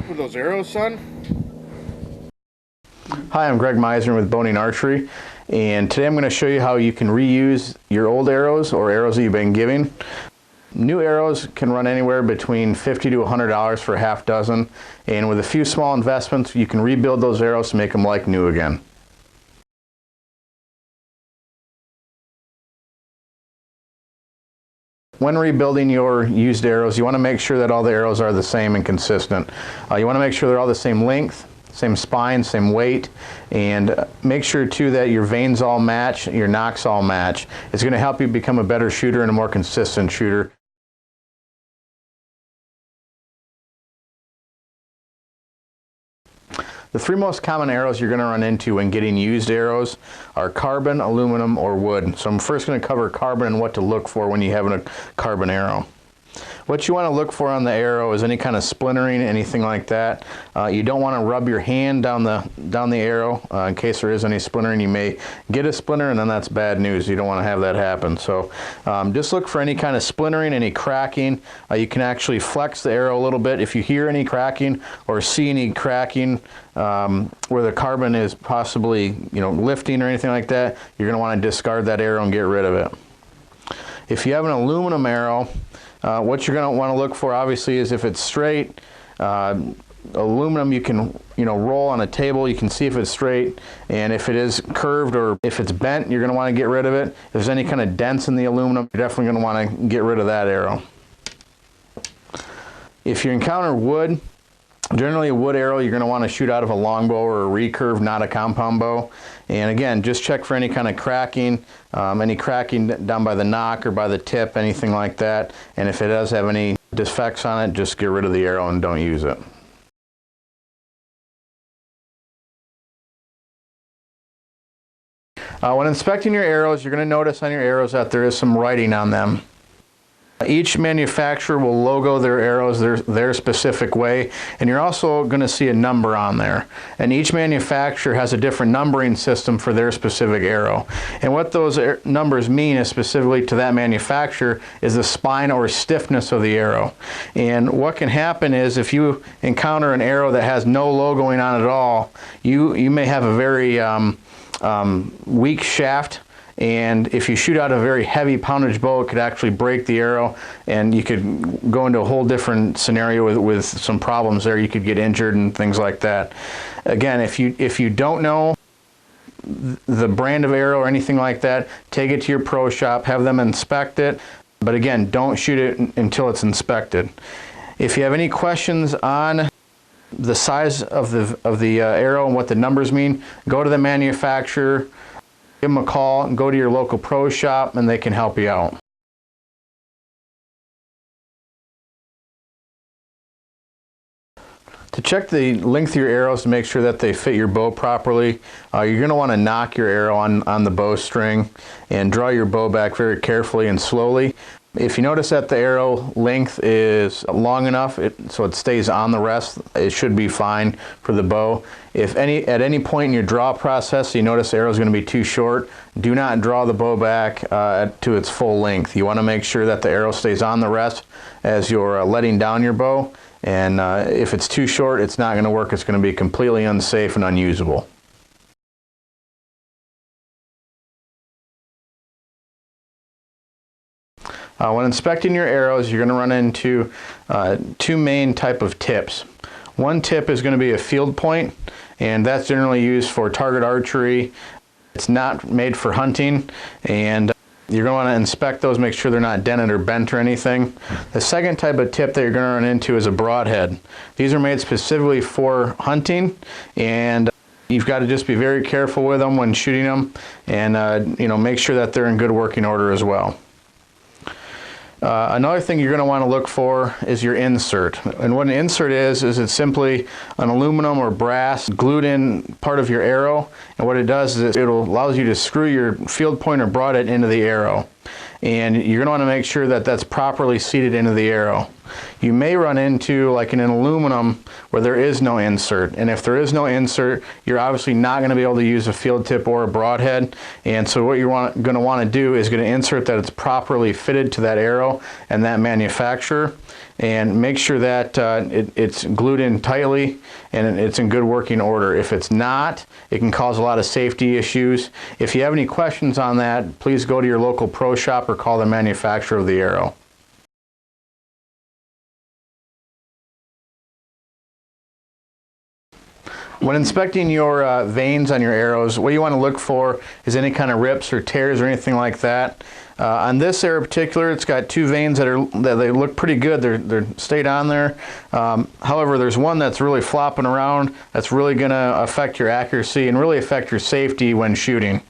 luck with those arrows, son? Hi, I'm Greg Meisner with Bohning Archery, and today I'm going to show you how you can reuse your old arrows or arrows that you've been giving. New arrows can run anywhere between $50 to $100 for a half dozen, and with a few small investments you can rebuild those arrows to make them like new again. When rebuilding your used arrows, you want to make sure that all the arrows are the same and consistent. You want to make sure they're all the same length, same spine, same weight, and make sure too that your vanes all match, your nocks all match. It's going to help you become a better shooter and a more consistent shooter. The three most common arrows you're going to run into when getting used arrows are carbon, aluminum, or wood. So I'm first going to cover carbon and what to look for when you have a carbon arrow. What you want to look for on the arrow is any kind of splintering, anything like that. You don't want to rub your hand down the arrow in case there is any splintering. You may get a splinter and then that's bad news. You don't want to have that happen. So just look for any kind of splintering, any cracking. You can actually flex the arrow a little bit. If you hear any cracking or see any cracking where the carbon is possibly lifting or anything like that, you're going to want to discard that arrow and get rid of it. If you have an aluminum arrow, what you're going to want to look for obviously is if it's straight. Aluminum you can roll on a table, you can see if it's straight, and if it is curved or if it's bent, you're going to want to get rid of it. If there's any kind of dents in the aluminum, you're definitely going to want to get rid of that arrow. If you encounter wood, generally a wood arrow you're going to want to shoot out of a longbow or a recurve, not a compound bow. And again, just check for any kind of cracking, any cracking down by the nock or by the tip, anything like that. And if it does have any defects on it, just get rid of the arrow and don't use it. When inspecting your arrows, you're going to notice on your arrows that there is some writing on them. Each manufacturer will logo their arrows their specific way, and you're also going to see a number on there. And each manufacturer has a different numbering system for their specific arrow. And what those numbers mean is specifically to that manufacturer is the spine or stiffness of the arrow. And what can happen is if you encounter an arrow that has no logoing on it at all, you may have a very weak shaft. And if you shoot out a very heavy poundage bow, it could actually break the arrow, and you could go into a whole different scenario with some problems there. You could get injured and things like that. Again, if you don't know the brand of arrow or anything like that, take it to your pro shop, have them inspect it. But again, don't shoot it until it's inspected. If you have any questions on the size of the arrow and what the numbers mean, go to the manufacturer. Give them a call and go to your local pro shop and they can help you out. To check the length of your arrows to make sure that they fit your bow properly, you're going to want to knock your arrow on the bowstring and draw your bow back very carefully and slowly. If you notice that the arrow length is long enough so it stays on the rest, it should be fine for the bow. If at any point in your draw process you notice the arrow is going to be too short, do not draw the bow back to its full length. You want to make sure that the arrow stays on the rest as you're letting down your bow. And if it's too short, it's not going to work. It's going to be completely unsafe and unusable. When inspecting your arrows, you're going to run into two main type of tips. One tip is going to be a field point, and that's generally used for target archery. It's not made for hunting, and you're going to want to inspect those, make sure they're not dented or bent or anything. The second type of tip that you're going to run into is a broadhead. These are made specifically for hunting, and you've got to just be very careful with them when shooting them, and make sure that they're in good working order as well. Another thing you're going to want to look for is your insert. And what an insert is it's simply an aluminum or brass glued in part of your arrow. And what it does is it allows you to screw your field point or broadhead into the arrow. And you're going to want to make sure that that's properly seated into the arrow. You may run into, like in an aluminum, where there is no insert. And if there is no insert, you're obviously not going to be able to use a field tip or a broadhead. And so what you're going to want to do is going to insert that it's properly fitted to that arrow and that manufacturer, and make sure that it's glued in tightly and it's in good working order. If it's not, it can cause a lot of safety issues. If you have any questions on that, please go to your local pro shop or call the manufacturer of the arrow. When inspecting your vanes on your arrows, what you want to look for is any kind of rips or tears or anything like that. On this arrow in particular, it's got two vanes that they look pretty good. They're stayed on there. However, there's one that's really flopping around. That's really going to affect your accuracy and really affect your safety when shooting.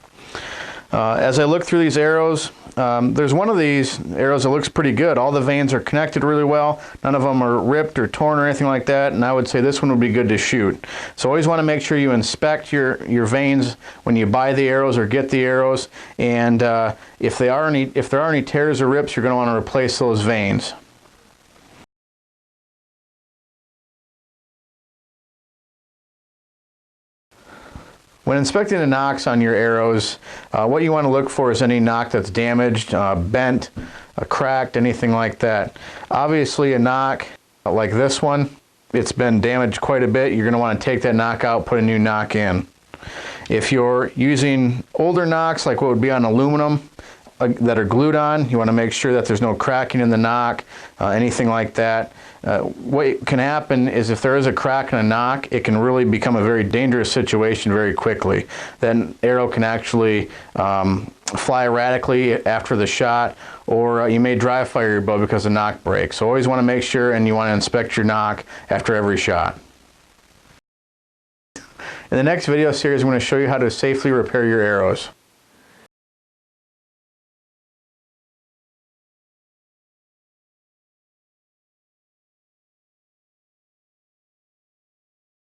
As I look through these arrows, there's one of these arrows that looks pretty good. All the vanes are connected really well. None of them are ripped or torn or anything like that, and I would say this one would be good to shoot. So always want to make sure you inspect your vanes when you buy the arrows or get the arrows, and if there are any tears or rips, you're going to want to replace those vanes. When inspecting the nocks on your arrows, what you want to look for is any nock that's damaged, bent, cracked, anything like that. Obviously a nock like this one, it's been damaged quite a bit. You're going to want to take that nock out, put a new nock in. If you're using older nocks, like what would be on aluminum, that are glued on, you want to make sure that there's no cracking in the nock, anything like that. What can happen is if there is a crack in a nock, it can really become a very dangerous situation very quickly. Then arrow can actually fly erratically after the shot, or you may dry fire your bow because the nock breaks. So always want to make sure, and you want to inspect your nock after every shot. In the next video series, I'm going to show you how to safely repair your arrows.